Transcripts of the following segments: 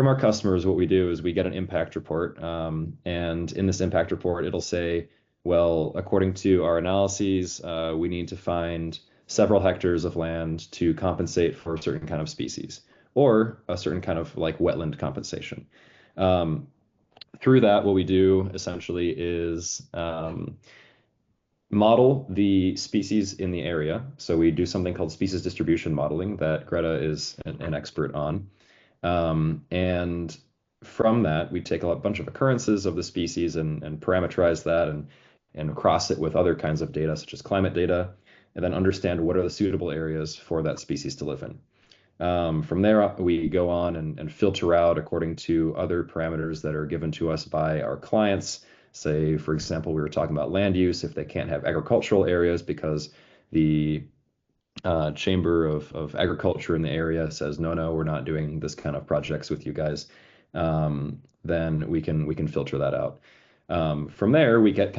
from our customers, what we do is we get an impact report. And in this impact report, it'll say, well, according to our analyses, we need to find several hectares of land to compensate for a certain kind of species or a certain kind of like wetland compensation. Um, Through that, what we do essentially is model the species in the area. So we do something called species distribution modeling that Greta is an expert on. And from that, we take a bunch of occurrences of the species and parameterize that and cross it with other kinds of data, such as climate data, and then understand what are the suitable areas for that species to live in. From there, we go on and filter out according to other parameters that are given to us by our clients. Say, for example, we were talking about land use, if they can't have agricultural areas because the Chamber of Agriculture in the area says, no, no, we're not doing this kind of projects with you guys, then we can filter that out. From there, we get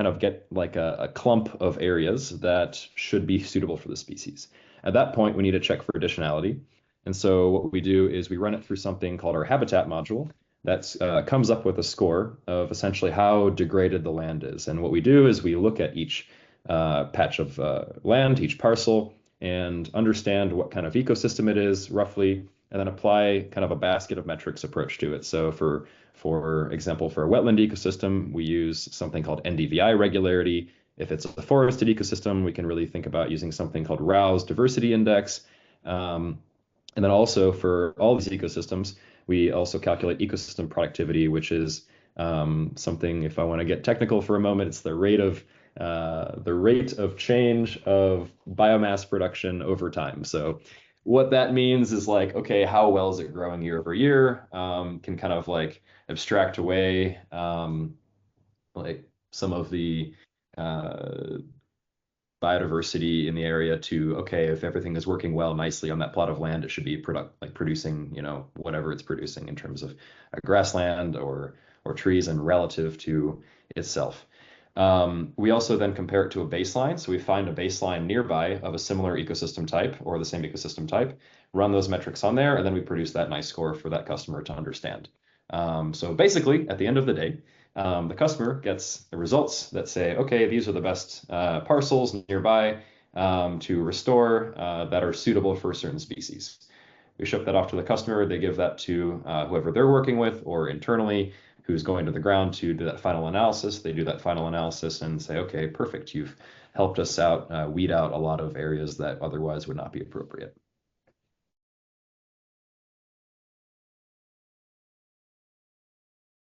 like a clump of areas that should be suitable for the species. At that point, we need to check for additionality. And so what we do is we run it through something called our habitat module that comes up with a score of essentially how degraded the land is. And what we do is we look at each patch of land, each parcel, and understand what kind of ecosystem it is roughly, and then apply kind of a basket of metrics approach to it. So for example, for a wetland ecosystem, we use something called NDVI regularity. If it's a forested ecosystem, we can really think about using something called Rouse diversity index. And then also for all these ecosystems, we also calculate ecosystem productivity, which is something, if I want to get technical for a moment, it's the rate of change of biomass production over time. So what that means is like, okay, how well is it growing year over year? Can kind of like abstract away like some of the biodiversity in the area to, okay, if everything is working well nicely on that plot of land, it should be producing, whatever it's producing in terms of a grassland or trees and relative to itself. We also then compare it to a baseline. So we find a baseline nearby of a similar ecosystem type or the same ecosystem type, run those metrics on there, and then we produce that nice score for that customer to understand. So basically, at the end of the day, the customer gets the results that say, okay, these are the best parcels nearby to restore that are suitable for a certain species. We ship that off to the customer. They give that to whoever they're working with or internally who's going to the ground to do that final analysis. They do that final analysis and say, okay, perfect. You've helped us out, weed out a lot of areas that otherwise would not be appropriate.